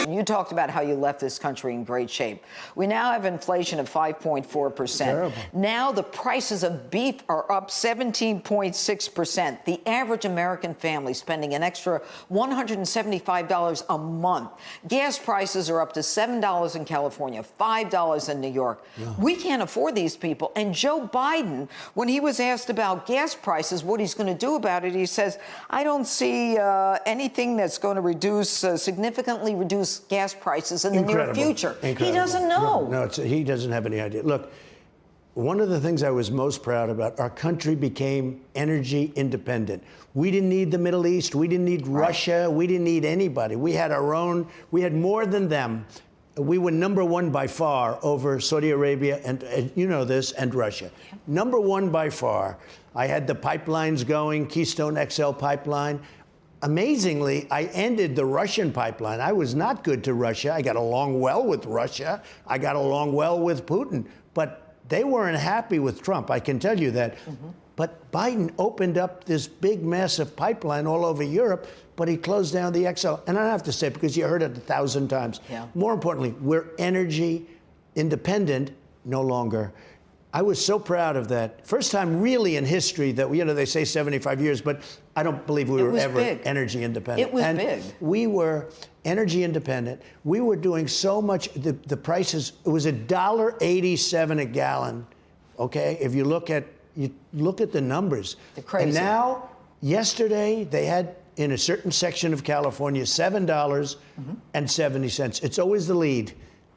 You talked about how you left this country in great shape. We now have inflation of 5.4%. Terrible. Now the prices of beef are up 17.6%. The average American family spending an extra $175 a month. Gas prices are up to $7 in California, $5 in New York. Yeah. We can't afford these people. And Joe Biden, when he was asked about gas prices, what he's going to do about it, he says, I don't see anything that's going to significantly reduce gas prices in the near future. Incredible. He doesn't know. No, he doesn't have any idea. Look, one of the things I was most proud about, our country became energy independent. We didn't need the Middle East. We didn't need Russia. We didn't need anybody. We had our own. We had more than them. We were number one by far over Saudi Arabia and you know this, and Russia. Yeah. Number one by far. I had the pipelines going, Keystone XL pipeline. Amazingly, I ended the Russian pipeline. I was not good to Russia. I got along well with Russia. I got along well with Putin. But they weren't happy with Trump, I can tell you that. Mm-hmm. But Biden opened up this big, massive pipeline all over Europe, but he closed down the XL. And I don't have to say it because you heard it 1,000 times. Yeah. More importantly, we're energy independent no longer. I was so proud of that. First time really in history that, you know, they say 75 years, but I don't believe we were ever energy independent. It was big. We were energy independent. We were doing so much, the prices, it was $1.87 a gallon, okay? If you look at the numbers. They're crazy. And now, yesterday, they had, in a certain section of California, $7.70. It's always the lead.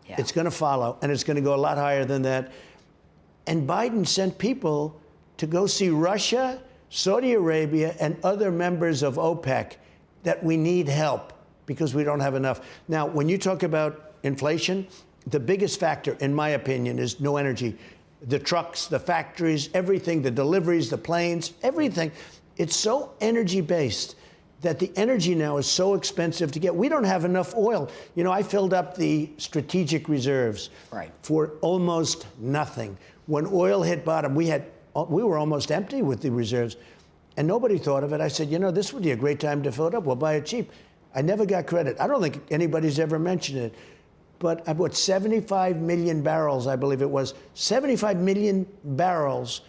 Yeah. It's gonna follow, and it's gonna go a lot higher than that. And Biden sent people to go see Russia, Saudi Arabia, and other members of OPEC that we need help because we don't have enough. Now, when you talk about inflation, the biggest factor, in my opinion, is no energy. The trucks, the factories, everything, the deliveries, the planes, everything. It's so energy-based that the energy now is so expensive to get. We don't have enough oil. You know, I filled up the strategic reserves for almost nothing. When oil hit bottom, we were almost empty with the reserves, and nobody thought of it. I said, you know, this would be a great time to fill it up. We'll buy it cheap. I never got credit. I don't think anybody's ever mentioned it, but I bought 75 million barrels, I believe it was. 75 million barrels,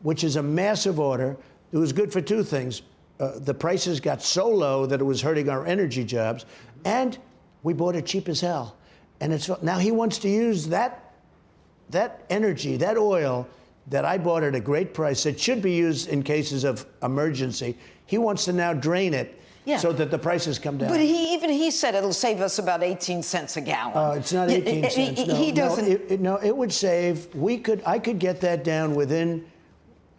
which is a massive order. It was good for two things. The prices got so low that it was hurting our energy jobs, and we bought it cheap as hell. And now he wants to use that energy, that oil that I bought at a great price that should be used in cases of emergency. He wants to now drain it so that the prices come down. But he said it'll save us about 18 cents a gallon. It's not 18 cents. No, he doesn't. No, it would save. I could get that down within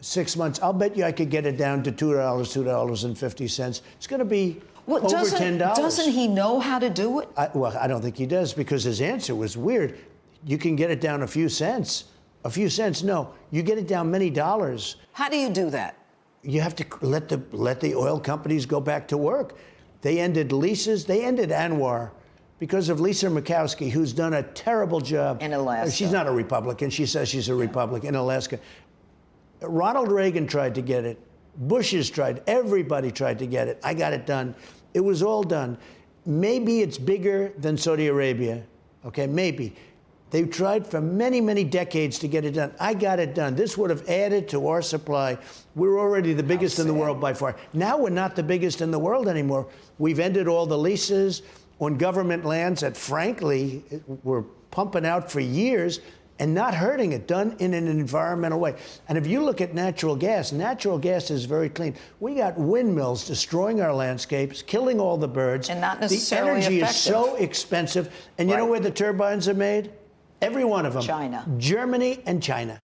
6 months. I'll bet you I could get it down to $2, $2.50. It's going to be over $10. Doesn't he know how to do it? Well, I don't think he does because his answer was weird. You can get it down a few cents. A few cents, no. You get it down many dollars. How do you do that? You have to let the oil companies go back to work. They ended leases. They ended Anwar because of Lisa Murkowski, who's done a terrible job. In Alaska. She's not a Republican. She says she's a Republican in Alaska. Ronald Reagan tried to get it. Bush's tried. Everybody tried to get it. I got it done. It was all done. Maybe it's bigger than Saudi Arabia. Okay, maybe. They've tried for many, many decades to get it done. I got it done. This would have added to our supply. We're already the biggest in the world by far. Now we're not the biggest in the world anymore. We've ended all the leases on government lands that, frankly, were pumping out for years and not hurting it, done in an environmental way. And if you look at natural gas is very clean. We got windmills destroying our landscapes, killing all the birds. And not necessarily effective. The energy is so expensive. And you know where the turbines are made? Every one of them. China. Germany and China.